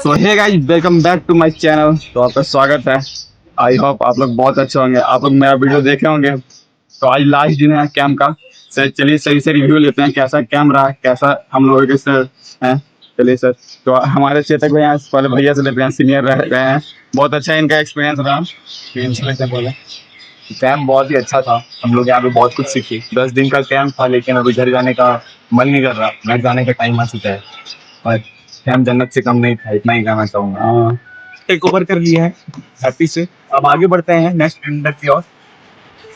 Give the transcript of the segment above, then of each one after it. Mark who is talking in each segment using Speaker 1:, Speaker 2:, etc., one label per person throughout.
Speaker 1: So hey guys, welcome back to my channel. तो आपका स्वागत है। आई होप आप लोग बहुत अच्छे होंगे। आप लोग मेरा वीडियो देखे होंगे। तो आज लास्ट दिन है कैंप का। सर चलिए सही से रिव्यू लेते हैं, कैसा कैंप रहा, कैसा हम लोगों के सर हैं। चलिए सर, तो हमारे चेतक भैया पहले भैया से लेते हैं, सीनियर रहे हैं। बहुत अच्छा इनका एक्सपीरियंस रहा। बोले कैंप बहुत ही अच्छा था, हम लोग यहाँ पे बहुत कुछ सीखे। 10 दिन का कैंप था, लेकिन अभी घर जाने का मन नहीं कर रहा। घर जाने का टाइम आ चुका है और कैंप जन्नत से कम नहीं था, इतना ही कहना चाहूंगा। टेक ओवर कर लिया है हैप्पी से। अब आगे बढ़ते हैं नेक्स्ट इंडर की ओर।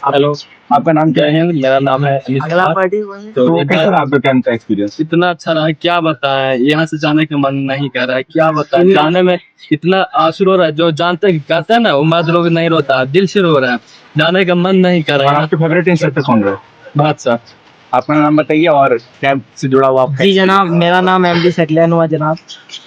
Speaker 1: हेलो, आपका नाम क्या है?
Speaker 2: मेरा नाम है
Speaker 1: तो कैसा रहा आपका कैंप का एक्सपीरियंस?
Speaker 2: इतना अच्छा रहा, क्या बताएं। यहाँ से जाने का मन नहीं कर रहा है, क्या बताएं। जाने में इतना आंसू रो रहा है, जो जानते कहते हैं ना, वो मर्द लोग नहीं रोता, दिल से रो रहा है। जाने का मन नहीं कर
Speaker 1: और
Speaker 2: रहा है।
Speaker 1: आपके फेवरेट इंस्ट्रक्टर कौन रहे?
Speaker 2: बादशाह।
Speaker 1: आपका नाम बताइए और कैंप से जुड़ा हुआ आपका।
Speaker 3: जी जनाब, मेरा नाम एमडी सकलैन हुआ जनाब।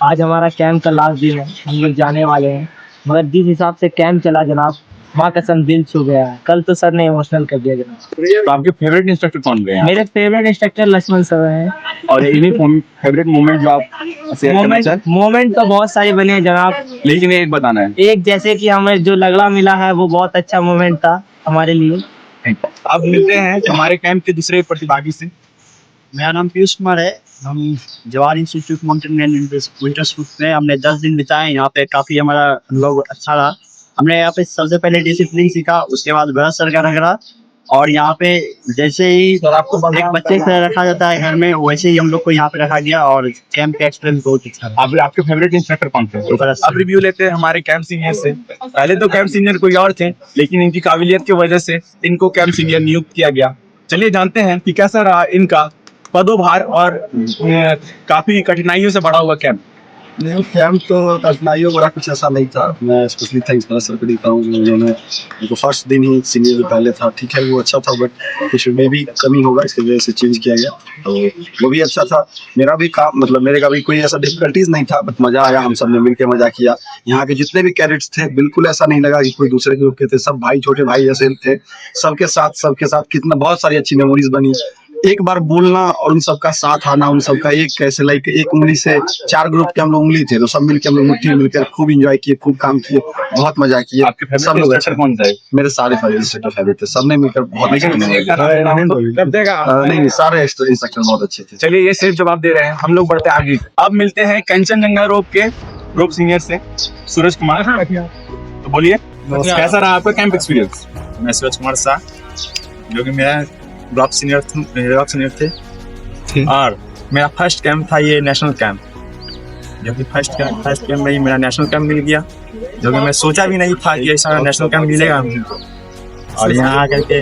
Speaker 3: आज हमारा कैंप का लास्ट दिन है, हम लोग जाने वाले हैं। मगर जिस हिसाब से कैंप चला जनाब, माँ कसम दिल छू गया है। कल तो सर ने इमोशनल कर दिया जनाब।
Speaker 1: तो आपके फेवरेट इंस्ट्रक्टर कौन रहे हैं?
Speaker 3: मेरे फेवरेट इंस्ट्रक्टर लक्ष्मण सर हैं।
Speaker 1: और इन्हीं फेवरेट मोमेंट जो आप शेयर करना चाहें?
Speaker 3: मोमेंट तो बहुत सारे बने हैं जनाब,
Speaker 1: लेकिन एक बताना है।
Speaker 3: एक जैसे कि हमें जो लगड़ा मिला है वो बहुत अच्छा मोमेंट था हमारे लिए।
Speaker 1: अब मिलते हैं हमारे कैंप के दूसरे प्रतिभागी से।
Speaker 4: मेरा नाम पीयूष कुमार है। हम Jawahar institute mountain and winter sports में हमने 10 दिन बिताए। यहाँ पे काफ़ी हमारा अनुभव अच्छा रहा। हमने यहाँ पे सबसे पहले डिसिप्लिन सीखा, उसके बाद भरत सर का रखा। और यहाँ पे जैसे ही एक बच्चे से रखा जाता है घर में, वैसे ही हम लोग को यहाँ पे रखा गया। और कैंप का एक्सपीरियंस बहुत अच्छा रहा।
Speaker 1: आपके फेवरेट इंस्ट्रक्टर कौन थे?
Speaker 4: भरत सर।
Speaker 1: अब रिव्यू लेते हैं हमारे कैंप सीनियर से। पहले तो कैंप सीनियर कोई और थे, लेकिन इनकी काबिलियत की वजह से इनको कैंप सीनियर नियुक्त किया गया। चलिए जानते हैं कि कैसा रहा इनका पदोभार और काफी कठिनाइयों से भरा हुआ कैंप।
Speaker 5: नहीं, कैंप तो कठिनाइयों वाला कुछ ऐसा नहीं था। मैं स्पेशली थैंक्स भरत सर को देता हूँ, उन्होंने उनको फर्स्ट दिन ही सीनियर जो पहले था, ठीक है वो अच्छा था, बट कुछ में भी कमी होगा, इसकी वजह से चेंज किया गया। तो वो भी अच्छा था। मेरा भी काम मतलब मेरे का भी कोई ऐसा डिफिकल्टीज नहीं था, बट मजा आया। हम सब ने मिलकर मजा किया। यहाँ के जितने भी कैडेट्स थे, बिल्कुल ऐसा नहीं लगा कि कोई दूसरे ग्रुप के थे। सब भाई, छोटे भाई जैसे थे। सबके साथ कितना बहुत सारी अच्छी मेमोरीज बनी। एक बार बोलना और उन सबका साथ आना, उन सबका एक कैसे लाइक एक उंगली से 4 ग्रुप के हम लोग उंगली थे, तो सब मिलकर हम लोग मुट्ठी मिलकर खूब एंजॉय किए, खूब काम किए, बहुत मजा किए।
Speaker 1: आपके
Speaker 5: सब लोग अच्छा।
Speaker 1: कौन थे?
Speaker 5: मेरे सारे फेवरेट थे, सबने मिलकर बहुत अच्छा नहीं, सारे इंस्ट्रक्टर बहुत अच्छे थे।
Speaker 1: चलिए ये सिर्फ जवाब दे रहे हैं, हम लोग बढ़ते हैं आगे। अब मिलते हैं कंचनजंगा रोप के ग्रुप सीनियर से, सूरज कुमार। तो बोलिए कैसा रहा आपका कैंप एक्सपीरियंस?
Speaker 6: मैं सूरज कुमार शाह, जो कि मेरा ब्लॉक सीनियर थे। और मेरा फर्स्ट कैंप था ये नेशनल कैंप, जो कि फर्स्ट कैंप में ही मेरा नेशनल कैंप मिल गया, जो कि मैं सोचा भी नहीं था कि ऐसा नेशनल कैंप मिलेगा हमको। और यहाँ आकर के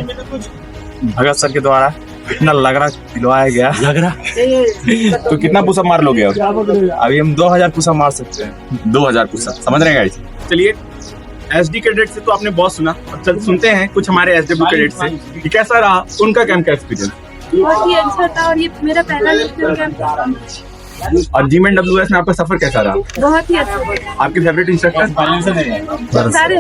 Speaker 6: भगत सर के द्वारा इतना लगड़ा दिलवाया गया।
Speaker 1: लगड़ा तो कितना पुशअप मार लोगे?
Speaker 6: अभी हम 2000 पुशअप मार सकते हैं।
Speaker 1: 2000 पुशअप, समझ रहे हैं गाइस? चलिए एसडी कैडेट से तो आपने बहुत सुना, अब चल सुनते हैं कुछ हमारे एसडब्ल्यू कैडेट से कि कैसा रहा उनका कैंप का एक्सपीरियंस।
Speaker 7: बहुत ही अच्छा था और ये मेरा पहला नेशनल कैंप था।
Speaker 1: और GMWS में आपका सफर कैसा रहा?
Speaker 7: बहुत ही अच्छा था।
Speaker 1: आपके फेवरेट इंस्ट्रक्टर?
Speaker 7: सारे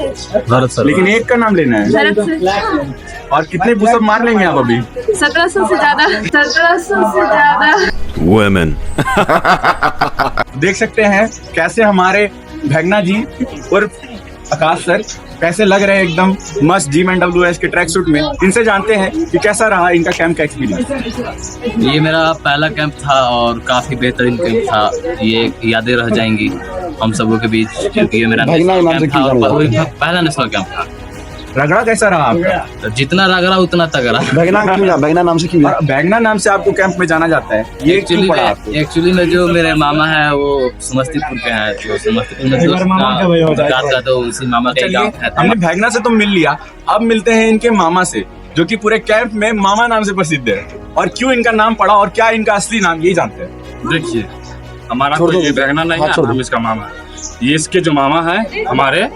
Speaker 6: भरत सर।
Speaker 1: लेकिन एक का नाम लेना है।
Speaker 7: भरत सर।
Speaker 1: और कितने पुशअप मार लेंगे आप अभी?
Speaker 7: 1700 से ज्यादा। 1700 से ज्यादा।
Speaker 8: Women.
Speaker 1: देख सकते हैं कैसे हमारे भगना जी और आकाश सर कैसे लग रहे हैं एकदम मस्त GMWS के ट्रैक सूट में। इनसे जानते हैं कि कैसा रहा इनका कैंप का एक्सपीरियंस।
Speaker 2: ये मेरा पहला कैंप था और काफी बेहतरीन कैंप था। ये यादें रह जाएंगी हम सबों के बीच, क्योंकि ये मेरा नेशनल कैंप था और पहला नेशनल कैंप था।
Speaker 1: रगड़ा कैसा रहा आपका?
Speaker 2: तो जितना रगड़ा उतना तगड़ा।
Speaker 5: बैगना नाम से क्यों?
Speaker 1: बैगना नाम से आपको कैंप में जाना जाता है, ये क्यों पड़ा आपको?
Speaker 2: एक्चुअली में जो मेरे मामा है वो समस्तीपुर के हैं, तो समस्तीपुर में दोस्त तो उसी मामा के गाँव है।
Speaker 1: हमने भगना से तो मिल लिया, अब मिलते हैं इनके मामा से, जो कि पूरे कैंप में मामा नाम से प्रसिद्ध है। और क्यों इनका नाम पड़ा और क्या इनका असली नाम, यही जानते हैं।
Speaker 6: देखिए, हमारा कोई ये भगना नहीं है, हम इसका मामा है। ये इसके जो मामा है हमारे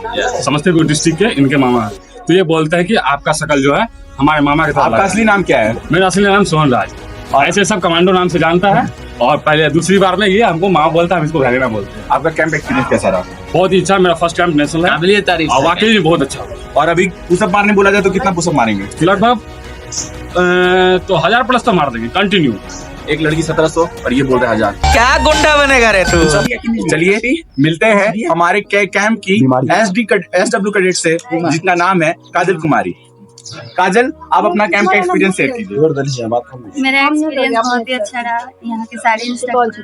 Speaker 6: समस्तीपुर डिस्ट्रिक्ट के, इनके मामा है। तो ये बोलता है कि आपका शकल जो है हमारे मामा के साथ।
Speaker 1: आपका असली नाम क्या है?
Speaker 6: मेरा असली नाम सोहन राज, और ऐसे सब कमांडो नाम से जानता है। और पहले दूसरी बार में ये हमको मामा बोलता है, हम इसको भगना बोलते हैं।
Speaker 1: आपका कैंप एक्सपीरियंस कैसा रहा?
Speaker 6: बहुत ही अच्छा, मेरा फर्स्ट कैंप नेशनल है,
Speaker 2: काबिलियत तारीफ
Speaker 6: और वाकई में बहुत अच्छा।
Speaker 1: और अभी पुशअप मारने बोला जाए तो कितना पुशअप मारेंगे?
Speaker 6: लगभग तो 1000 प्लस तो मार देंगे कंटिन्यू।
Speaker 1: एक लड़की 1700 और ये बोल रहे 1000।
Speaker 8: क्या गुंडा बनेगा रे तू?
Speaker 1: चलिए मिलते हैं हमारे कैंप की SW कैडेट से, जिसका नाम है काजल कुमारी। काजल, आप अपना कैंप का एक्सपीरियंस शेयर कीजिए।
Speaker 7: मेरा एक्सपीरियंस बहुत ही अच्छा रहा। यहाँ के सारे इंस्ट्रक्टर बहुत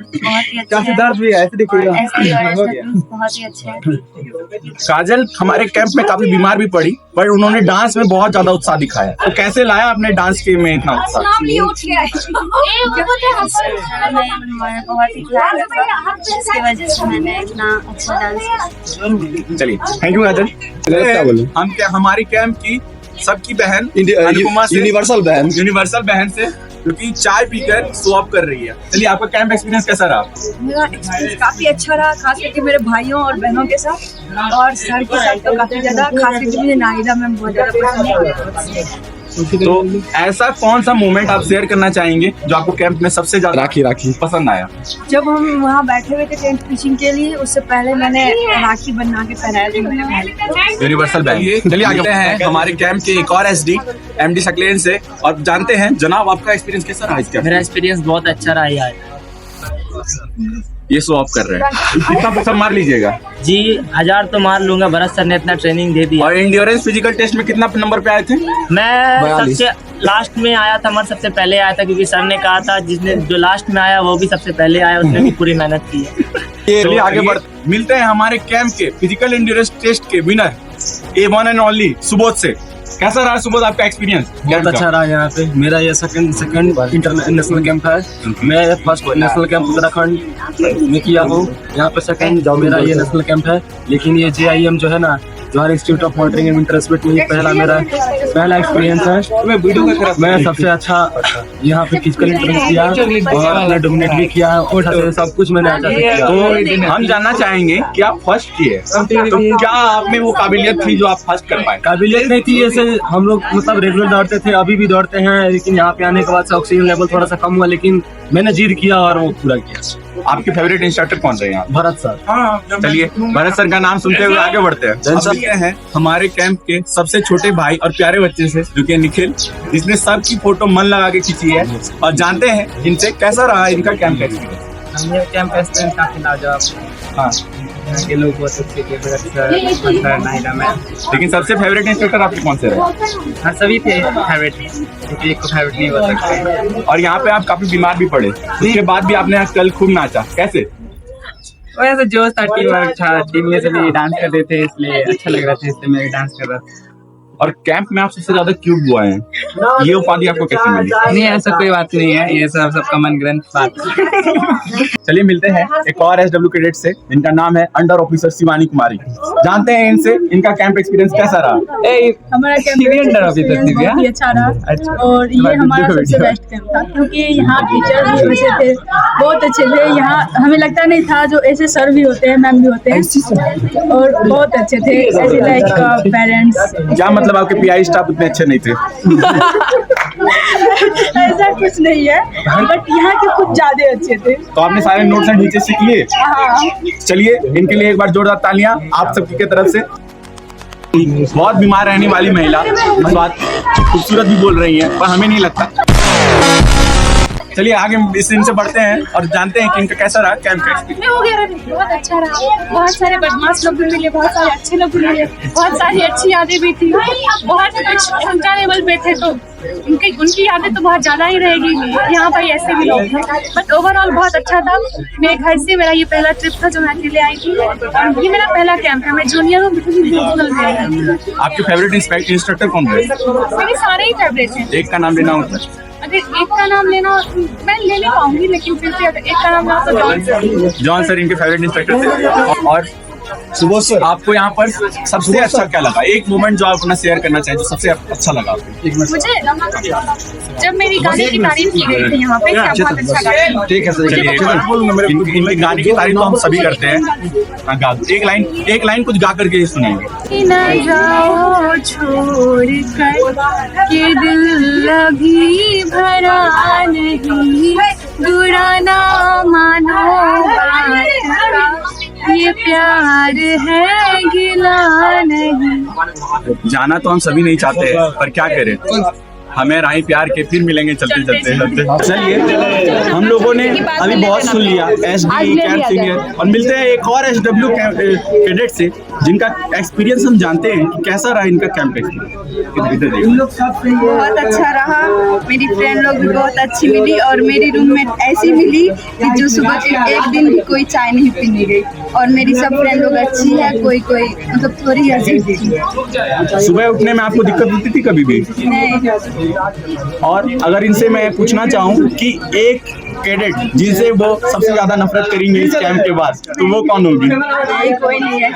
Speaker 7: ही अच्छे हैं। बहुत ही अच्छे हैं।
Speaker 1: काजल हमारे कैंप में काफी बीमार भी पड़ी, पर उन्होंने डांस में बहुत ज्यादा उत्साह दिखाया। तो कैसे लाया अपने डांस के में इतना उत्साह?
Speaker 7: बहुत ही इसकी वजह से मैंने इतना अच्छा डांस किया।
Speaker 1: चलिए, थैंक यू काजल। हम क्या हमारी कैंप की सबकी बहन
Speaker 5: यूनिवर्सल
Speaker 1: बहन से, क्योंकि चाय पीकर शो ऑफ कर रही है। चलिए, आपका कैंप एक्सपीरियंस कैसा रहा?
Speaker 9: मेरा एक्सपीरियंस काफी अच्छा रहा, खास करके मेरे भाइयों और बहनों के साथ, और सर के साथ तो काफी ज्यादा, खास करके मुझे नाहिदा मैम बहुत ज्यादा पसंद है।
Speaker 1: तो ऐसा कौन सा मोमेंट आप शेयर करना चाहेंगे जो आपको कैंप में सबसे ज्यादा राखी पसंद आया?
Speaker 9: जब हम वहाँ बैठे हुए थे टेंट पिचिंग के लिए, उससे पहले मैंने राखी बना के पहनाया था मेरे भाई।
Speaker 1: Universal bank. चलिए आगे बढ़ते हैं हमारे कैंप के एक और MD सकलेन से, और जानते हैं जनाब आपका एक्सपीरियंस कैसा रहा इसका?
Speaker 3: मेरा एक्सपीरियंस बहुत अच्छा रहा यार।
Speaker 1: ये शो ऑफ कर रहे हैं, कितना पैसा मार लीजिएगा?
Speaker 3: जी 1000 तो मार लूंगा, भरत सर ने इतना ट्रेनिंग दे दिया।
Speaker 1: और इंड्योरेंस फिजिकल टेस्ट में कितना नंबर पे आए थे?
Speaker 3: मैं सबसे लास्ट में आया था, मगर सबसे पहले आया था, क्योंकि सर ने कहा था जिसने जो लास्ट में आया वो भी सबसे पहले आया, उसने भी पूरी मेहनत की है।
Speaker 1: चलिए आगे बढ़ मिलते हैं हमारे कैंप के फिजिकल इंड्योरेंस टेस्ट के winner A1 and only Subodh से। कैसा रहा सुबोध आपका एक्सपीरियंस?
Speaker 2: बहुत अच्छा रहा। यहाँ पे मेरा ये सेकंड इंटरनेशनल कैंप है। मैं फर्स्ट नेशनल कैंप उत्तराखंड में किया हूँ, यहाँ पे सेकंड मेरा ये नेशनल कैंप है। लेकिन ये JIM जो है ना, Jawahar institute of monitoring and interest में, ये मेरा पहला एक्सपीरियंस है। मैं सबसे अच्छा यहाँ पे फिजिकल इंटरेस्ट किया और अपना डोमिनेट भी किया, और सब कुछ मैंने अच्छा से किया।
Speaker 1: तो हम जानना चाहेंगे कि आप फर्स्ट किए, तो क्या आप में वो काबिलियत थी जो आप फर्स्ट कर पाए?
Speaker 2: काबिलियत नहीं थी, ऐसे हम लोग मतलब रेगुलर दौड़ते थे, अभी भी दौड़ते हैं, लेकिन यहाँ पे आने के बाद से ऑक्सीजन लेवल थोड़ा सा कम हुआ, लेकिन मैंने जिद किया और वो पूरा किया।
Speaker 1: आपके फेवरेट इंस्ट्रक्टर कौन रहे हैं?
Speaker 2: भरत सर।
Speaker 1: चलिए भरत सर का नाम सुनते हुए आगे बढ़ते हैं। मिलते हैं हमारे कैंप के सबसे छोटे भाई और प्यारे बच्चे से, जो कि निखिल, जिसने सबकी फोटो मन लगा के खींची है, और जानते हैं इनसे कैसा रहा इनका कैंप एक्सपीरियंस।
Speaker 3: कैंप एक्सपीरियंस काफी लाजवाब।
Speaker 1: हाँ,
Speaker 3: यहाँ के लोग बहुत अच्छे थे, नाहिदा मैम।
Speaker 1: लेकिन सबसे फेवरेट इंस्ट्रक्टर आपके कौन से रहे?
Speaker 3: हाँ सभी थे फेवरेट, क्योंकि एक को फेवरेट नहीं हो सकता।
Speaker 1: और यहाँ पे आप काफी बीमार भी पड़े, उसके बाद भी आपने कल खूब नाचा, कैसे?
Speaker 3: वैसे जोश था, टीम वर्क था, टीम में सभी डांस कर रहे थे, इसलिए अच्छा लग रहा था, इसलिए मैं डांस कर रहा था।
Speaker 1: और कैंप में आप सबसे ज्यादा क्यूट हुआ है, ये उपाधि आपको कैसे मिली?
Speaker 3: नहीं ऐसा कोई बात नहीं है, ये सब सबका मन ग्रंथ बात।
Speaker 1: चलिए मिलते हैं एक और SW कैडेट से, इनका नाम है अंडर ऑफिसर शिवानी कुमारी। जानते हैं इनसे इनका कैंप एक्सपीरियंस कैसा रहा?
Speaker 9: हमारा कैंप बहुत ही अच्छा रहा, और ये हमारा सबसे बेस्ट कैंप था, क्योंकि यहाँ टीचर भी अच्छे थे, बहुत अच्छे थे। यहाँ हमें लगता नहीं था जो ऐसे सर भी होते हैं, मैम भी होते हैं, और बहुत अच्छे थे, ऐसे लाइक पेरेंट्स।
Speaker 1: क्या मतलब आपके PI स्टाफ उतने अच्छे नहीं थे?
Speaker 9: ऐसा कुछ नहीं है, बट यहाँ के कुछ ज्यादा अच्छे थे।
Speaker 1: तो आपने सारे नोट्स एंड नीचे सीख लिए? चलिए इनके लिए एक बार जोरदार तालियां आप सबकी की तरफ से। बहुत बीमार रहने वाली महिला इस बात खूबसूरत भी बोल रही है, पर हमें नहीं लगता। चलिए आगे इस इनसे बढ़ते हैं और जानते हैं कि इनका कैसा रहा कैंप का एक्सपीरियंस।
Speaker 7: बहुत अच्छा रहा, बहुत सारे बदमाश लोग भी मिले, बहुत सारे अच्छे लोग भी मिले, बहुत सारी अच्छी यादें भी थी, बहुत कुछ ऊंचा लेवल पे थे, तो उनकी यादें तो बहुत ज्यादा ही रहेगी। यहाँ पर ऐसे भी लोग हैं, बट ओवरऑल बहुत अच्छा था। मेरे घर से मेरा ये पहला ट्रिप था जो मैं अकेले आई थी, और ये मेरा पहला कैंप है। मैं जूनियर हूँ,
Speaker 1: आपके फेवरेट इंस्ट्रक्टर कौन है?
Speaker 7: मेरे सारे ही फेवरेट हैं।
Speaker 1: एक का नाम लेना होता है?
Speaker 7: अगर एक का नाम लेना मैं ले नहीं पाऊंगी, लेकिन फिर भी अगर एक का नाम ना तो
Speaker 1: जॉन सर इनके फेवरेट इंस्ट्रक्टर थे। और सुबोध सर, आपको यहाँ पर सबसे अच्छा क्या लगा? एक मोमेंट जो आप अपना शेयर करना चाहें, जो सबसे अच्छा लगा आपको?
Speaker 7: मुझे जब मेरी गाने की तारीफ की गई थी यहाँ पे, क्या बहुत अच्छा लगा।
Speaker 1: ठीक है सर, चलिए इनकी गाने की तारीफ तो हम सभी करते हैं। गा दो एक लाइन कुछ गा करके सुनाएंगे।
Speaker 7: न जाओ छोड़ कर के दिल अभी भरा नहीं, बुरा ना मानो ये प्यार है गिला नहीं।
Speaker 1: जाना तो हम सभी नहीं चाहते हैं, पर क्या करें, हमें राही प्यार के, फिर मिलेंगे चलते चलते। चलिए हम लोगों ने अभी बहुत सुन लिया SD कैंप सीनियर, और मिलते हैं एक और SW कैडेट से जिनका एक्सपीरियंस हम जानते हैं कि कैसा रहा इनका कैंप एक्सपीरियंस।
Speaker 9: बहुत अच्छा रहा, मेरी फ्रेंड लोग भी बहुत अच्छी मिली और मेरी रूममेट ऐसी मिली कि जो सुबह के एक दिन भी कोई चाय नहीं पीने गई, और मेरी सब फ्रेंड लोग अच्छी है, कोई कोई मतलब थोड़ी हंसी थी।
Speaker 1: सुबह उठने में आपको दिक्कत होती थी कभी भी?
Speaker 9: नहीं।
Speaker 1: और अगर इनसे मैं पूछना चाहूँ कि एक कैडेट जिनसे वो सबसे ज्यादा नफरत करेंगे इस कैंप के बाद, तो वो कौन होगी?
Speaker 9: कोई नहीं है।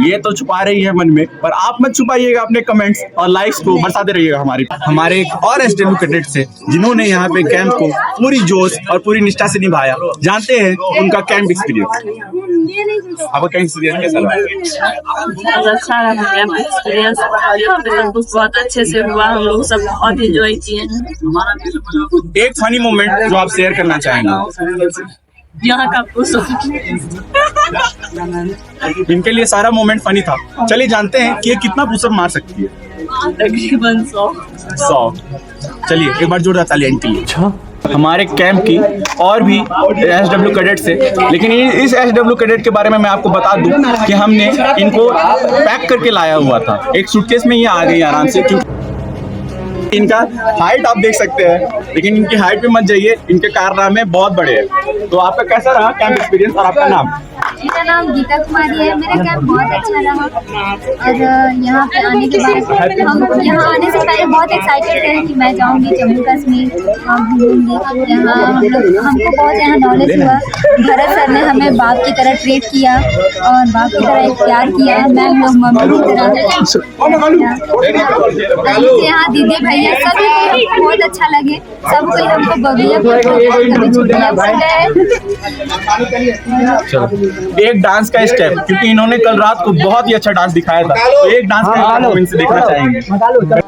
Speaker 1: ये तो छुपा रही है मन में, पर आप मत छुपाइएगा अपने कमेंट्स और लाइक्स को बरसाते रहिएगा हमारे एक और SW कैडेट से जिन्होंने यहाँ पे कैंप को पूरी जोश और पूरी निष्ठा से निभाया। जानते हैं उनका कैंप एक्सपीरियंस। आपका कैंप एक्सपीरियंस कैसा रहा?
Speaker 7: बहुत अच्छा रहा कैंप एक्सपीरियंस, बहुत अच्छे से हुआ, हम लोग सब बहुत एंजॉय किए।
Speaker 1: एक फनी मोमेंट जो आप शेयर करना चाहेंगे?
Speaker 7: यहाँ का
Speaker 1: इनके लिए सारा मोमेंट फनी था। चलिए जानते हैं कि ये कितना पुशअप मार सकती है।
Speaker 7: तकरीबन 100।
Speaker 1: चलिए एक बार जोरदार तालियां इनके लिए। हमारे कैंप की और भी SW कैडेट से, लेकिन इस SW कैडेट के बारे में मैं आपको बता दूं कि हमने इनको पैक करके लाया हुआ था। एक सूटकेस में ये आ गई आराम से, क्योंकि इनका हाइट आप देख सकते हैं, लेकिन इनकी हाइट पे मत जाइए, इनके कारनामे बहुत बड़े हैं। तो आपका कैसा रहा कैंप एक्सपीरियंस और आपका नाम?
Speaker 10: मेरा नाम गीता कुमारी है। मेरा कैंप बहुत अच्छा रहा, और यहाँ पे आने के बाद हम यहाँ आने से पहले बहुत एक्साइटेड थे कि मैं जाऊँगी जम्मू कश्मीर, हम घूमूंगी यहाँ। हमको बहुत यहाँ नॉलेज हुआ। भरत सर ने हमें बाप की तरह ट्रीट किया और बाप की तरह प्यार किया। मैम लोग मम्मी की तरह। यहाँ दीदी भैया सभी बहुत अच्छा लगे, सब कोई हमको बगिया कभी छुट्टियाँ पड़ गए।
Speaker 1: एक डांस का स्टेप, क्योंकि इन्होंने कल रात को बहुत ही अच्छा डांस दिखाया था, तो एक डांस का स्टेप हम इनसे देखना चाहेंगे।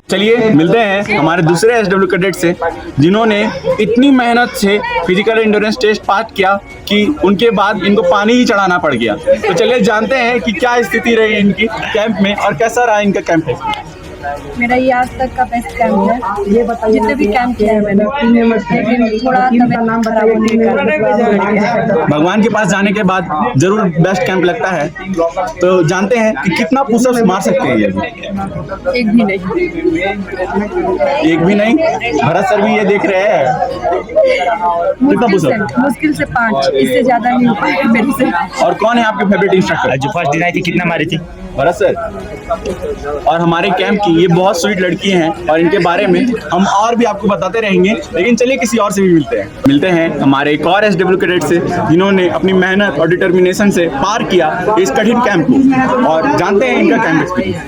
Speaker 1: चलिए मिलते हैं हमारे दूसरे SW कैडेट से जिन्होंने इतनी मेहनत से फिजिकल एंड्योरेंस टेस्ट पास किया कि उनके बाद इनको पानी ही चढ़ाना पड़ गया। तो चलिए जानते हैं कि क्या स्थिति रही इनकी कैंप में और कैसा रहा इनका कैंप है।
Speaker 9: मेरा ये आज तक का बेस्ट कैंप है, ये बताइए। जितने भी कैंप किया है मैंने, लेकिन थोड़ा नाम खराब होने के कारण
Speaker 1: भगवान के पास जाने के बाद जरूर बेस्ट कैंप लगता है। तो जानते हैं कि कितना पुशअप्स मार सकते हैं ये?
Speaker 9: एक भी नहीं।
Speaker 1: एक भी नहीं? भरत सर भी ये देख रहे हैं। कितना पुशअप?
Speaker 9: मुश्किल से 5, इससे ज्यादा नहीं हो पाएगा मेरे से।
Speaker 1: और कौन है आपके फेवरेट इंस्ट्रक्टर?
Speaker 2: जो फर्स्ट दिन आई थी कितना मारी थी?
Speaker 1: भरत सर। और हमारे कैंप की ये बहुत स्वीट लड़की हैं और इनके बारे में हम और भी आपको बताते रहेंगे, लेकिन चलिए किसी और से भी मिलते हैं हमारे एक और SW कैडेट से जिन्होंने अपनी मेहनत और डिटर्मिनेशन से पार किया इस कठिन कैंप को, और जानते हैं इनका कैंप एक्सपीरियंस।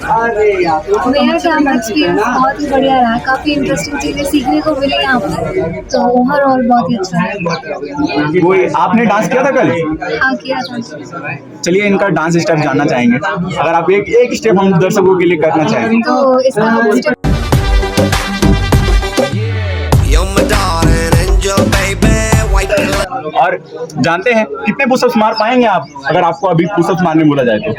Speaker 10: मेरा कैंप एक्सपीरियंस बहुत ही बढ़िया रहा, काफी इंटरेस्टिंग चीजें सीखने को मिली यहाँ पर, तो ओवरऑल बहुत ही अच्छा रहा।
Speaker 1: वो आपने डांस किया था कल?
Speaker 10: हाँ किया था।
Speaker 1: चलिए इनका डांस स्टेप जानना चाहेंगे, अगर आप एक स्टेप हम दर्शकों के लिए करना चाहेंगे।
Speaker 10: तो इसका
Speaker 1: और जानते हैं कितने पुशअप्स मार पाएंगे आप अगर आपको अभी पुशअप्स मारने बोला जाए तो?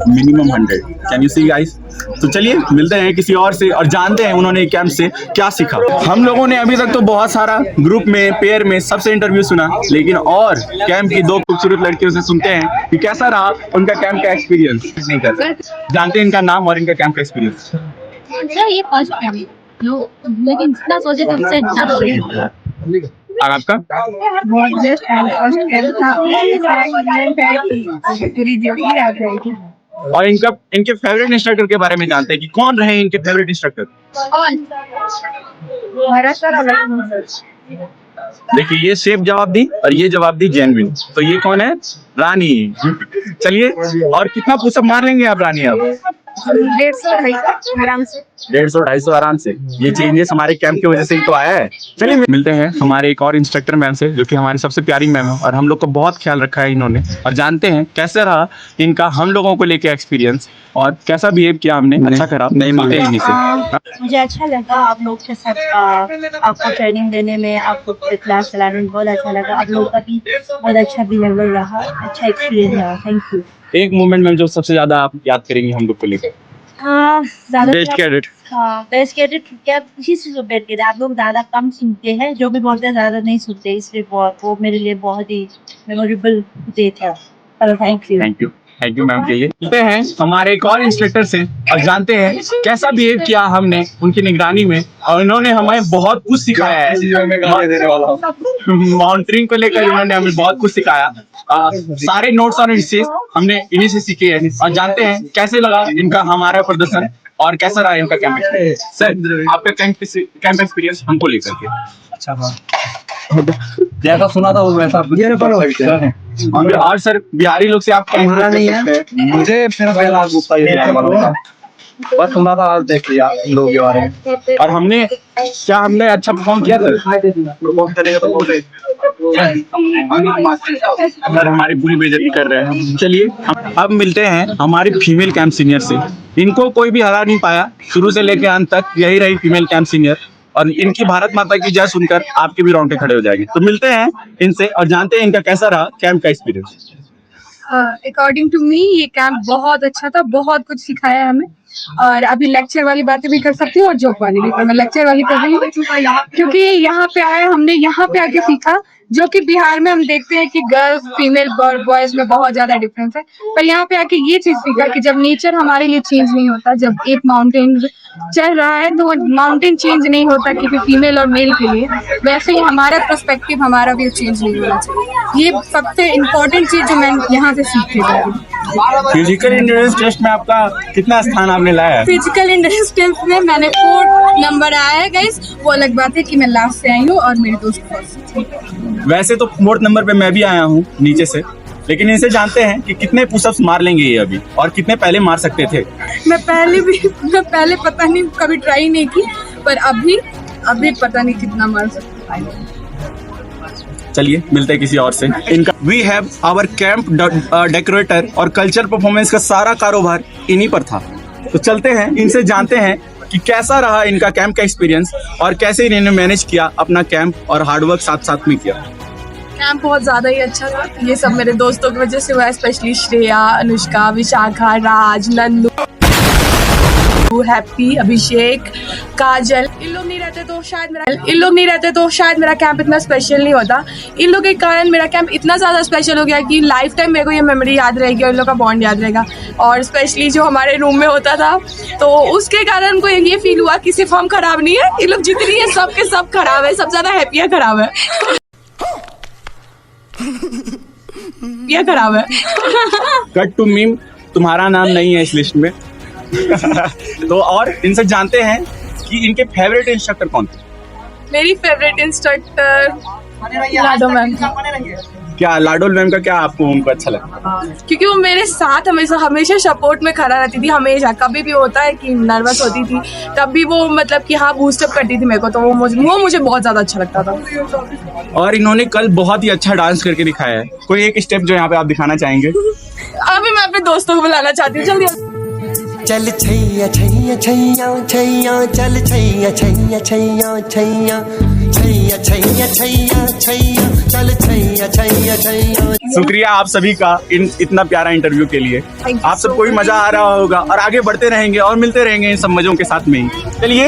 Speaker 1: Minimum 100। Can you see guys? तो चलिए मिलते हैं किसी और से और जानते हैं उन्होंने कैंप से क्या सीखा। हम लोगों ने अभी तक तो बहुत सारा ग्रुप में, पेयर में सबसे इंटरव्यू सुना, लेकिन और कैंप की 2 खूबसूरत लड़कियों से सुनते हैं कि कैसा रहा उनका कैंप का एक्सपीरियंस। नहीं कर जानते हैं इनका नाम और इनका कैंप का एक्सपीरियंस।
Speaker 10: ये फर्स्ट कैंप लेकिन जितना सोचे थे उससे अच्छा।
Speaker 1: और आपका?
Speaker 9: बहुत बेस्ट फर्स्ट कैंप था।
Speaker 1: और इनके फेवरेट इंस्ट्रक्टर के बारे में जानते हैं कि कौन रहे इनके फेवरेट इंस्ट्रक्टर? देखिए ये सेफ जवाब दी और ये जवाब दी जेन्युइन, तो ये कौन है? रानी। चलिए और कितना पुशअप मार लेंगे आप रानी? अब
Speaker 9: 150 आराम से।
Speaker 1: 150-250 आराम से। ये चेंजेस हमारे कैंप की वजह से ही तो आया है। चलिए मिलते हैं हमारे एक और इंस्ट्रक्टर मैम से जो कि हमारी सबसे प्यारी मैम है और हम लोग को बहुत ख्याल रखा है इन्होंने, और जानते हैं कैसे रहा इनका हम लोगों को लेके एक्सपीरियंस और कैसा बिहेव किया हमने, अच्छा खराब नहीं मिलते हैं इन्हीं से।
Speaker 9: मुझे अच्छा लगा आप लोग के साथ आपको ट्रेनिंग देने में, आपको क्लास चलाने में बहुत अच्छा लगा। आप लोग का भी बहुत अच्छा बिहेवियर रहा, अच्छा एक्सपीरियंस रहा। Thank you.
Speaker 1: एक मोमेंट में जो सबसे ज्यादा आप याद करेंगे हम लोग को लेकर? Best cadet.
Speaker 9: बेस्ट कैडेट क्या किस चीज़ को बेस्ट कैडेट आप लोग ज़्यादा कम सुनते हैं, जो भी बोलते हैं ज़्यादा नहीं सुनते, इसलिए वो मेरे लिए बहुत ही मेमोरेबल डे था। चलो
Speaker 1: थैंक यू मैम के लिए। मिलते हैं हमारे एक और इंस्ट्रक्टर से और जानते हैं कैसा बिहेव किया हमने उनकी निगरानी में, और इन्होंने हमें बहुत कुछ सिखाया है। माउंटेनिंग को लेकर इन्होंने हमें बहुत कुछ सिखाया। सारे नोट्स और इंस्ट्रक्शंस हमने इन्हीं से सीखे हैं और जानते हैं कैसे लगा इनका हमारा प्रदर्शन और कैसा रहा इनका कैंप एक्सपीरियंस। सर आपका कैंप एक्सपीरियंस हमको लेकर के। अच्छा जैसा सुना था वो वैसा और सर बिहारी लोग से आप हमारा नहीं है, मुझे मेरा पहला गुस्सा ये बस सुना था, आज देख लिया इन लोगों के बारे में और हमने अच्छा परफॉर्म किया सर हमारी पूरी बेइज्जती कर रहे हैं। चलिए अब मिलते हैं हमारी फीमेल कैंप सीनियर से। इनको कोई भी हरा नहीं पाया, शुरू से लेकर अंत तक यही रही फीमेल कैंप सीनियर, और इनकी भारत माता की जय सुनकर आपके भी रोंगटे खड़े हो जाएंगे। तो मिलते हैं इनसे और जानते हैं इनका कैसा रहा कैंप का एक्सपीरियंस।
Speaker 7: अकॉर्डिंग टू मी ये कैंप बहुत अच्छा था, बहुत कुछ सिखाया हमें। और अभी लेक्चर वाली बातें भी कर सकती हूँ और जोक वाली भी, पर मैं लेक्चर वाली कर रही हूँ क्योंकि यहाँ पे आए हमने यहाँ पे आके सीखा, जो कि बिहार में हम देखते हैं कि गर्ल्स फीमेल और बॉयज में बहुत ज्यादा डिफरेंस है, पर यहाँ पे आके ये चीज सीखा कि जब नेचर हमारे लिए चेंज नहीं होता, जब एक माउंटेन चल रहा है तो माउंटेन चेंज नहीं होता किसी फीमेल और मेल के लिए, वैसे ही हमारा पर्सपेक्टिव हमारा व्यू चेंज नहीं होना चाहिए। ये सबसे इम्पोर्टेंट चीज जो मैं यहाँ से सीख के
Speaker 1: फिजिकल इंड्योरेंस टेस्ट में आपका कितना स्थान आपने लाया है?
Speaker 7: फिजिकल इंड्योरेंस टेस्ट में मैंने 4 नंबर आया है गाइस, वो अलग बात है कि मैं लास्ट से आई हूँ और मेरी दोस्त फर्स्ट।
Speaker 1: वैसे तो 4th नंबर पे मैं भी आया हूँ नीचे से, लेकिन इनसे जानते हैं कि कितने पुशअप्स मार लेंगे ये अभी और कितने पहले मार सकते थे।
Speaker 7: मैं पहले पता नहीं कभी ट्राई नहीं की, पर अभी पता नहीं कितना मार सकते हैं।
Speaker 1: चलिए मिलते हैं किसी और से। इनका we have our camp decorator और कल्चर परफॉर्मेंस का सारा कारोबार इन्हीं पर था। तो चलते हैं इनसे जानते हैं कि कैसा रहा इनका कैंप का एक्सपीरियंस और कैसे इन्होंने मैनेज किया अपना कैंप और हार्डवर्क साथ साथ में किया।
Speaker 7: कैंप बहुत ज़्यादा ही अच्छा था, ये सब मेरे दोस्तों की वजह से हुआ, स्पेशली श्रेया, अनुष्का, विशाखा, राज, नंदू, हैप्पी, अभिषेक, काजल। इन लोग नहीं रहते तो शायद मेरा कैंप इतना स्पेशल नहीं होता। इन लोगों के कारण मेरा कैंप इतना ज़्यादा स्पेशल हो गया कि लाइफ टाइम मेरे को ये मेमोरी याद रहेगी और इन लोग का बॉन्ड याद रहेगा। और स्पेशली जो हमारे रूम में होता था तो उसके कारण को ये फील हुआ कि सिर्फ हम खराब नहीं है, इन लोग जितनी है सब के सब खराब है, सब ज़्यादा हैप्पियाँ खराब है। ये खराब है।
Speaker 1: कट टू मीम तुम्हारा नाम नहीं है इस लिस्ट में। तो और इनसे जानते हैं कि इनके फेवरेट इंस्ट्रक्टर कौन थे।
Speaker 7: मेरी फेवरेट इंस्ट्रक्टर लाडो मैम।
Speaker 1: क्या लाडोल मैम का क्या आपको उनको अच्छा लगा?
Speaker 7: क्योंकि वो मेरे साथ हमेशा सपोर्ट में खड़ा रहती थी, हमेशा। कभी भी होता है कि नर्वस होती थी तब भी वो मतलब कि हाँ बूस्टअप करती थी मेरे को, तो वो मुझे बहुत ज्यादा अच्छा लगता था।
Speaker 1: और इन्होंने कल बहुत ही अच्छा डांस करके दिखाया है। कोई एक स्टेप जो यहाँ पे आप दिखाना चाहेंगे?
Speaker 7: अभी मैं अपने दोस्तों को बुलाना चाहती हूँ, जल्दी।
Speaker 11: चल छैया छैया छैया छैया चल छैया छैया छैया छैया छैया छैया छैया छैया चल छैया छैया छैया।
Speaker 1: शुक्रिया आप सभी का इतना प्यारा इंटरव्यू के लिए। आप सबको भी मजा आ रहा होगा और आगे बढ़ते रहेंगे और मिलते रहेंगे इन सब मजों के साथ में ही। चलिए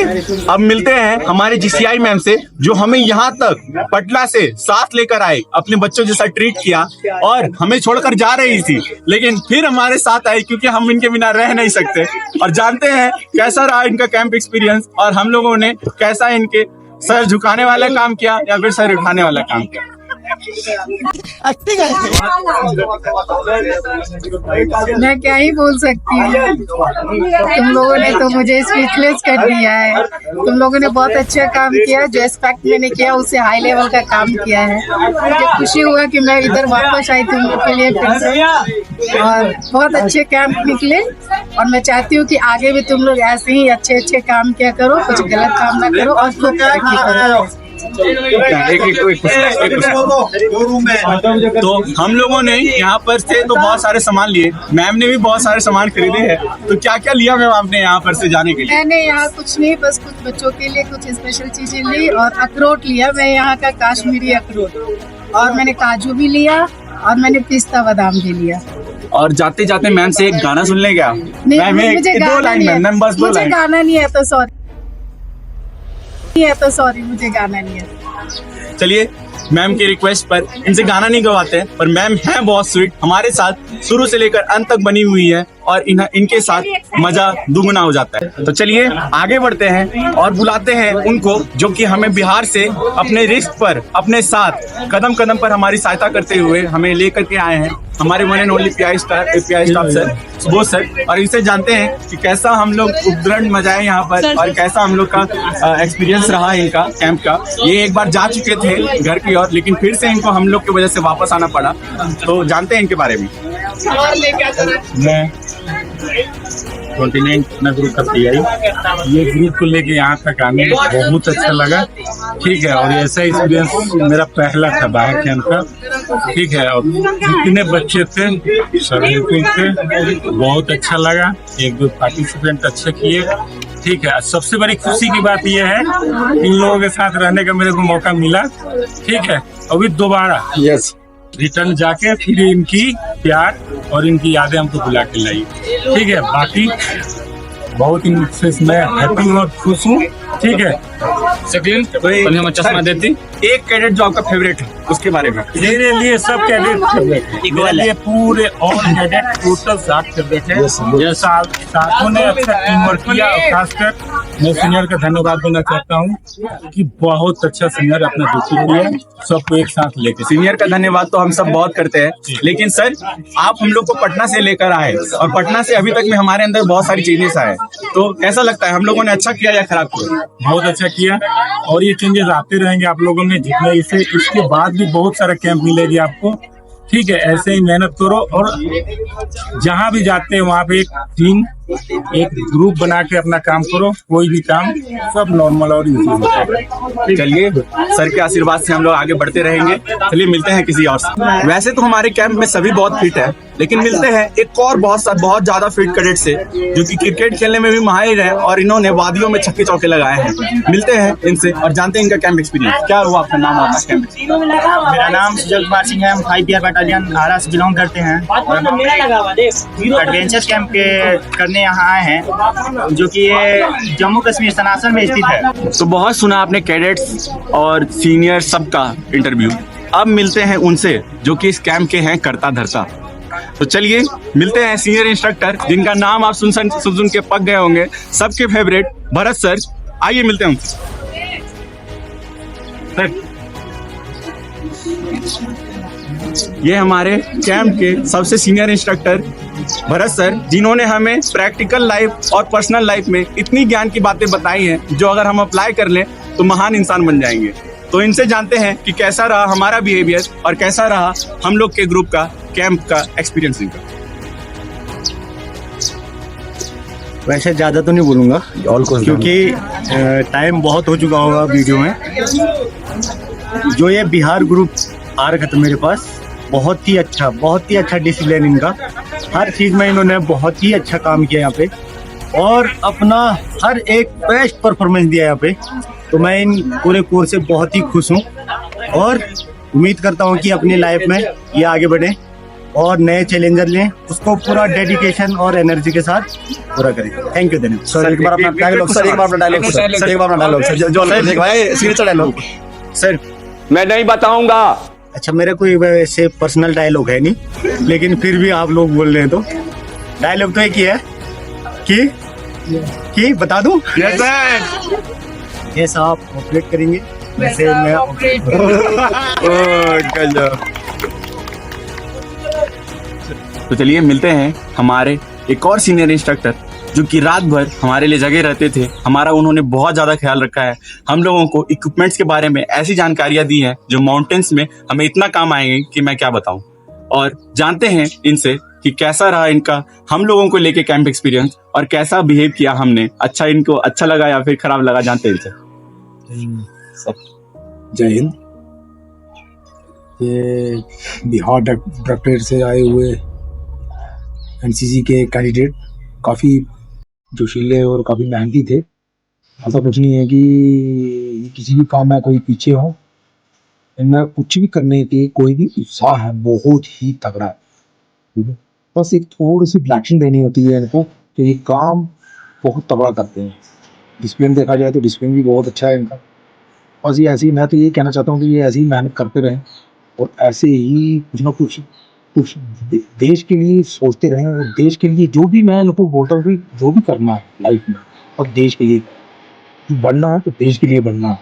Speaker 1: अब मिलते हैं हमारे GCI मैम से, जो हमें यहाँ तक पटना से साथ लेकर आए, अपने बच्चों जैसा ट्रीट किया और हमें छोड़कर जा रही थी, लेकिन फिर हमारे साथ आई क्योंकि हम इनके बिना रह नहीं सकते। और जानते हैं कैसा रहा इनका कैंप एक्सपीरियंस और हम लोगों ने कैसा इनके सर झुकाने वाला काम किया या फिर सर उठाने वाला काम किया।
Speaker 9: मैं क्या ही बोल सकती हूँ, तुम लोगों ने तो मुझे स्पीचलेस कर दिया है। तुम लोगों ने बहुत अच्छा काम किया, जो एक्सपेक्ट मैंने किया उससे हाई लेवल का काम किया है। मुझे खुशी हुआ कि मैं इधर वापस आई तुम लोग के लिए फिर से, और बहुत अच्छे कैंप निकले। और मैं चाहती हूँ कि आगे भी तुम लोग ऐसे ही अच्छे काम किया करो, कुछ गलत काम ना करो और खुद तरक्की करो।
Speaker 1: तो हम लोगों ने यहाँ पर से तो बहुत सारे सामान लिए, मैम ने भी बहुत सारे सामान खरीदे हैं। तो क्या क्या लिया मैम आपने यहाँ पर से जाने के लिए?
Speaker 9: मैंने यहाँ कुछ नहीं, बस कुछ बच्चों के लिए कुछ स्पेशल चीजें ली और अखरोट लिया। मैं यहाँ का काश्मीरी अखरोट, और मैंने काजू भी लिया और मैंने पिस्ता बादाम भी लिया।
Speaker 1: और जाते जाते मैम से एक गाना सुन ले क्या? मैम
Speaker 9: मुझे
Speaker 1: दो लाइन मैम बस 2 लाइन।
Speaker 9: गाना नहीं है तो सॉरी, मुझे गाना नहीं है।
Speaker 1: चलिए मैम की रिक्वेस्ट पर इनसे गाना नहीं गवाते हैं, पर मैम हैं बहुत स्वीट, हमारे साथ शुरू से लेकर अंत तक बनी हुई है और इनके साथ मजा दुगुना हो जाता है। तो चलिए आगे बढ़ते हैं और बुलाते हैं उनको जो कि हमें बिहार से अपने रिस्क पर अपने साथ कदम कदम पर हमारी सहायता करते हुए हमें लेकर के आए हैं, हमारे one and only pi staff sir Subodh sir. और इनसे जानते हैं कि कैसा हम लोग उपद्रव मचाए यहाँ पर और कैसा हम लोग का एक्सपीरियंस रहा इनका कैंप का। ये एक बार जा चुके थे घर की ओर, लेकिन फिर से इनको हम लोग की वजह से वापस आना पड़ा। तो जानते हैं इनके बारे में।
Speaker 2: मैं कॉन्टिनेंट ग्रुप का पीआई, ये ग्रुप को लेके यहाँ तक आने में बहुत अच्छा लगा। ठीक है, और ऐसा एक्सपीरियंस मेरा पहला था बाहर कैंप का। ठीक है, और जितने बच्चे थे सभी थे, बहुत अच्छा लगा। 1-2 पार्टिसिपेंट अच्छे किए। ठीक है, सबसे बड़ी खुशी की बात यह है इन लोगों के साथ रहने का मेरे को मौका मिला। ठीक है, अभी दोबारा रिटर्न जाके फिर इनकी प्यार और इनकी यादें हमको बुला के लाई। ठीक है, बाकी बहुत इनसे मैं हैप्पी और खुश हूँ। ठीक है,
Speaker 1: शकील हमें चश्मा देती एक कैडेट जो आपका फेवरेट है उसके बारे में।
Speaker 2: मेरे लिए सब कैडेट फेवरेट है, मेरे लिए पूरे और कैडेट टोटल 7 फेवरेट है। जैसा साथों ने अच्छा टीम वर्क किया, और खासकर मैं सीनियर का धन्यवाद देना चाहता हूँ कि बहुत अच्छा सीनियर अपना ड्यूटी किया, सबको एक साथ लेके।
Speaker 1: सीनियर का धन्यवाद तो हम सब बहुत करते हैं, लेकिन सर आप हम लोग को पटना से लेकर आए और पटना से अभी तक में हमारे अंदर बहुत सारी चेंजेस आए, तो कैसा लगता है हम लोगों ने अच्छा किया या खराब किया?
Speaker 2: बहुत अच्छा किया, और ये चेंजेस आते रहेंगे आप लोगों में जितने इसके बाद भी बहुत सारा कैंप मिलेगी आपको। ठीक है, ऐसे ही मेहनत करो और जहाँ भी जाते हैं वहाँ पे एक टीम एक ग्रुप बना के अपना काम करो। कोई भी काम सब नॉर्मल और इजी।
Speaker 1: चलिए सर के आशीर्वाद से हम लोग आगे बढ़ते रहेंगे। चलिए मिलते हैं किसी और से। वैसे तो हमारे कैंप में सभी बहुत फिट है, लेकिन मिलते हैं एक और बहुत ज्यादा फिट कैडेट से जो कि क्रिकेट खेलने में भी माहिर है और इन्होंने वादियों में छक्के चौके लगाए हैं। मिलते हैं इनसे और जानते हैं इनका कैंप एक्सपीरियंस क्या हुआ। आपका नाम आपका कैंप?
Speaker 4: मेरा नाम सुजल कुमार सिंह है, हम 5 बटालियन आरा से बिलोंग करते हैं। एडवेंचर कैंप के यहाँ आए हैं जो कि ये जम्मू कश्मीर सनासर में स्थित है।
Speaker 1: तो बहुत सुना आपने कैडेट्स और सीनियर सबका इंटरव्यू, अब मिलते हैं उनसे जो कि इस कैंप के हैं करता धरता। तो चलिए मिलते हैं सीनियर इंस्ट्रक्टर जिनका नाम आप सुन के पक गए होंगे, सबके फेवरेट भरत सर। आइए मिलते हैं उनसे। ये हमारे कैंप के सबसे सीनियर इंस्ट्रक्टर भरत सर, जिन्होंने हमें प्रैक्टिकल लाइफ और पर्सनल लाइफ में इतनी ज्ञान की बातें बताई हैं जो अगर हम अप्लाई कर लें तो महान इंसान बन जाएंगे। तो इनसे जानते हैं कि कैसा रहा हमारा बिहेवियर और कैसा रहा हम लोग के ग्रुप का कैंप का एक्सपीरियंस इनका।
Speaker 4: वैसे ज़्यादा तो नहीं बोलूँगा क्योंकि टाइम बहुत हो चुका होगा वीडियो में। जो ये बिहार ग्रुप आ रखा था मेरे पास, बहुत ही अच्छा डिसिप्लिन इनका, हर चीज़ में इन्होंने बहुत ही अच्छा काम किया यहाँ पे और अपना हर एक बेस्ट परफॉर्मेंस दिया यहाँ पे। तो मैं इन पूरे कोर्स से बहुत ही खुश हूँ और उम्मीद करता हूँ कि अपनी लाइफ में ये आगे बढ़े और नए चैलेंजर लें, उसको पूरा डेडिकेशन और एनर्जी के साथ पूरा करें। थैंक यू धन्यवाद सर। एक बार अपना डायलॉग सर।
Speaker 1: मैं नहीं बताऊंगा।
Speaker 4: अच्छा, मेरा कोई वैसे पर्सनल डायलॉग है नहीं, लेकिन फिर भी आप लोग बोल रहे हैं तो डायलॉग तो एक ही है कि बता दूं?
Speaker 1: Yes sir.
Speaker 4: यस, आप ऑपरेट करेंगे वैसे मैं
Speaker 1: तो चलिए मिलते हैं हमारे एक और सीनियर इंस्ट्रक्टर जो कि रात भर हमारे लिए जगे रहते थे। हमारा उन्होंने बहुत ज़्यादा ख्याल रखा है, हम लोगों को इक्विपमेंट्स के बारे में ऐसी जानकारियाँ दी हैं जो माउंटेन्स में हमें इतना काम आएंगे कि मैं क्या बताऊं। और जानते हैं इनसे कि कैसा रहा इनका हम लोगों को लेके कैंप एक्सपीरियंस और कैसा बिहेव किया हमने। अच्छा, इनको अच्छा लगा या फिर खराब लगा, जानते हैं इनसे।
Speaker 5: जय हिंद। ये बिहार डायरेक्टरेट से आए हुए एनसीसी के कैंडिडेट काफ़ी जोशीले और काफ़ी मेहनती थे। ऐसा कुछ नहीं है कि किसी भी काम में कोई पीछे हो, इनमें कुछ भी करने के कोई भी उत्साह है, बहुत ही तगड़ा है। ठीक है, बस एक थोड़ी सी ब्लैक्शन देनी होती है इनको कि ये काम बहुत तगड़ा करते हैं। डिसिप्लिन देखा जाए तो डिसिप्लिन भी बहुत अच्छा है इनका। बस ये ऐसे ही, मैं तो ये कहना चाहता हूँ कि ये ऐसे ही मेहनत करते रहें और ऐसे ही कुछ ना कुछ देश के लिए सोचते रहें। और देश के लिए जो भी मैं इनको बोलता हूँ कि जो भी करना है लाइफ में और देश के लिए बढ़ना है तो देश के लिए बढ़ना है।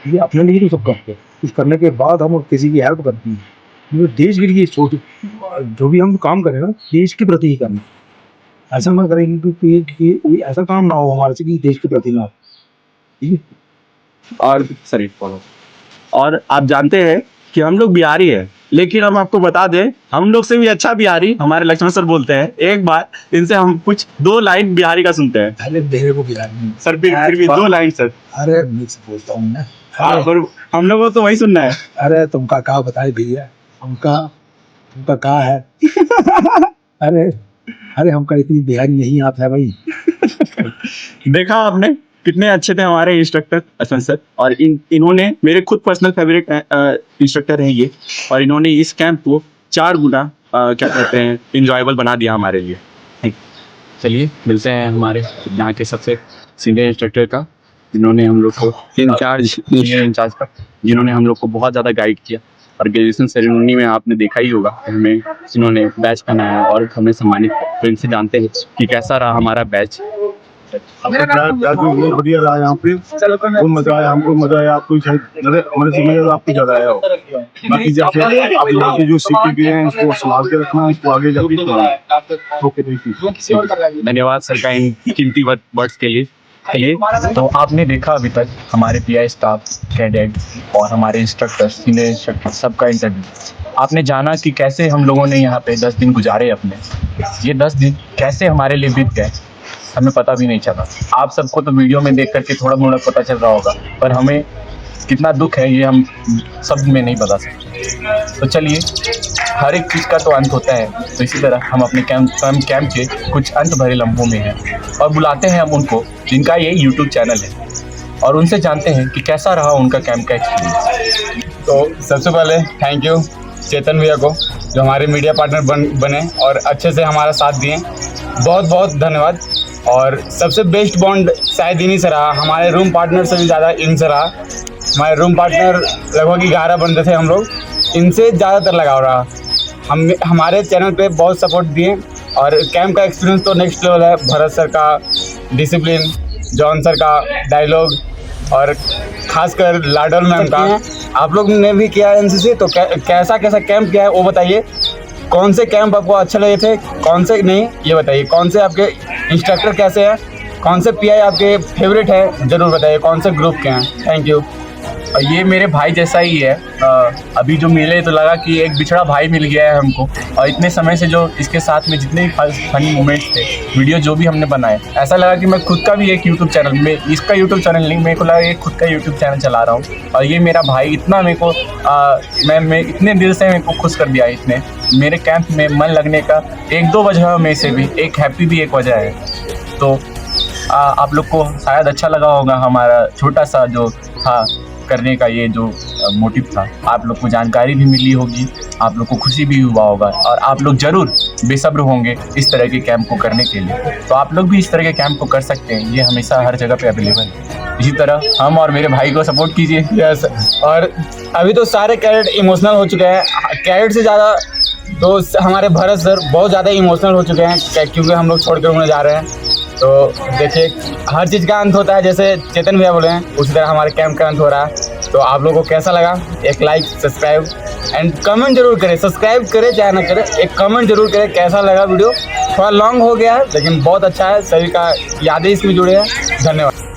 Speaker 5: ये अपने लिए तो सब करते हैं, कुछ करने के बाद हम किसी की हेल्प करते हैं। ये देश के लिए सोच, जो भी हम काम करें ना देश के प्रति ही करना। ऐसा ना करेंगे कि कोई ऐसा काम ना हो हमारे से कि देश के प्रति ना हो। ठीक है।
Speaker 6: और सर और आप जानते हैं कि हम लोग बिहारी है, लेकिन हम आपको बता दें हम लोग से भी अच्छा बिहारी हमारे लक्ष्मण सर बोलते हैं। एक बार इनसे हम कुछ 2 लाइन बिहारी का सुनते हैं।
Speaker 5: पहले मेरे को बिहारी
Speaker 6: सर फिर भी 2 लाइन सर।
Speaker 5: अरे मिक्स बोलता हूँ मैं।
Speaker 6: हम लोगों को तो वही सुनना है।
Speaker 5: अरे तुमका क्या बताए भैया, तुमका क्या है। अरे हमका इतनी बिहारी नहीं आता है भाई।
Speaker 6: देखा आपने कितने अच्छे थे हमारे इंस्ट्रक्टर असम सर, और इन्होंने मेरे खुद पर्सनल फेवरेट इंस्ट्रक्टर हैं ये, और इन्होंने इस कैंप को 4 गुना क्या कहते हैं इंजॉयबल बना दिया हमारे लिए। चलिए मिलते हैं हमारे यहाँ के सबसे सीनियर इंस्ट्रक्टर का, जिन्होंने हम लोग को इंचार्ज का, जिन्होंने हम लोग को बहुत ज़्यादा गाइड किया। और ग्रेजुएशन सेरेमनी में आपने देखा ही होगा हमें इन्होंने बैच पहनाया और हमें सम्मानित। तो इनसे जानते हैं कि कैसा रहा हमारा बैच।
Speaker 5: बहुत बढ़िया रहा यहाँ पे, बहुत मजा आया, हमको मजा आया। आपको हमारे से आपको ज्यादा आया हो। बाकी जैसे आप यहाँ पे जो सीखे गए हैं इसको संभाल के रखना, इसको आगे जाके।
Speaker 6: धन्यवाद सर का इन कीमती वर्ड्स के लिए। तो आपने देखा अभी तक हमारे पीआई स्टाफ, कैडेट और हमारे इंस्ट्रक्टर, सीनियर इंस्ट्रक्टर सबका इंटरव्यू। आपने जाना कि कैसे हम लोगों ने यहाँ पे 10 दिन गुजारे अपने। ये 10 दिन कैसे हमारे लिए बीत गए हमें पता भी नहीं चला। आप सबको तो वीडियो में देख करके थोड़ा मोड़ा पता चल रहा होगा, पर हमें कितना दुख है ये हम शब्द में नहीं बता सकते। तो चलिए, हर एक चीज़ का तो अंत होता है, तो इसी तरह हम अपने कैंप के कुछ अंत भरे लम्हों में हैं और बुलाते हैं हम उनको जिनका ये यूट्यूब चैनल है, और उनसे जानते हैं कि कैसा रहा उनका कैंप का एक्सपीरियंस।
Speaker 1: तो सबसे पहले थैंक यू चेतन भैया को, जो हमारे मीडिया पार्टनर बने और अच्छे से हमारा साथ दिए। बहुत बहुत धन्यवाद। और सबसे बेस्ट बॉन्ड शायद इन्हीं से रहा, हमारे रूम पार्टनर से भी ज़्यादा इनसे रहा। हमारे रूम पार्टनर लगभग 11 बंदे थे हम लोग, इनसे ज़्यादातर लगाव रहा। हमारे चैनल पे बहुत सपोर्ट दिए और कैंप का एक्सपीरियंस तो नेक्स्ट लेवल है। भरत सर का डिसिप्लिन, जॉन सर का डायलॉग और खासकर लाडल मैम का। आप लोग ने भी किया एनसीसी, तो कैसा कैंप किया है वो बताइए। कौन से कैंप आपको अच्छे लगे थे, कौन से नहीं, ये बताइए। कौन से आपके इंस्ट्रक्टर कैसे हैं, कौन से पीआई आपके फेवरेट है, ज़रूर बताइए। कौन से ग्रुप के हैं। Thank you.
Speaker 6: और ये मेरे भाई जैसा ही है। अभी जो मिले तो लगा कि एक बिछड़ा भाई मिल गया है हमको, और इतने समय से जो इसके साथ में जितने भी फनी मोमेंट्स थे, वीडियो जो भी हमने बनाए, ऐसा लगा कि मैं खुद का भी एक यूट्यूब चैनल में, इसका यूट्यूब चैनल नहीं, मेरे को लगा एक खुद का यूट्यूब चैनल चला रहा हूँ। और ये मेरा भाई इतना मेरे को मैं इतने दिल से मेरे को खुश कर दिया। इसने मेरे कैंप में मन लगने का 1-2 वजह में से भी एक हैप्पी भी एक वजह है। तो आप लोग को शायद अच्छा लगा होगा हमारा छोटा सा जो था करने का ये जो मोटिव था। आप लोग को जानकारी भी मिली होगी, आप लोग को खुशी भी हुआ होगा, और आप लोग ज़रूर बेसब्र होंगे इस तरह के कैंप को करने के लिए। तो आप लोग भी इस तरह के कैंप को कर सकते हैं, ये हमेशा हर जगह पे अवेलेबल है। इसी तरह हम और मेरे भाई को सपोर्ट कीजिए।
Speaker 1: यस, और अभी तो सारे कैडेट इमोशनल हो चुके हैं। कैडेट से ज़्यादा तो हमारे भरत सर बहुत ज़्यादा इमोशनल हो चुके हैं, क्योंकि हम लोग छोड़ कर उन्हें जा रहे हैं। तो देखिए, हर चीज़ का अंत होता है, जैसे चेतन भैया बोले हैं उसी तरह हमारे कैंप का अंत हो रहा है। तो आप लोगों को कैसा लगा, एक लाइक, सब्सक्राइब एंड कमेंट जरूर करें। सब्सक्राइब करें चाहे ना करें, एक कमेंट जरूर करें कैसा लगा वीडियो। थोड़ा लॉन्ग हो गया है लेकिन बहुत अच्छा है, सभी का यादें इसमें जुड़े हैं। धन्यवाद।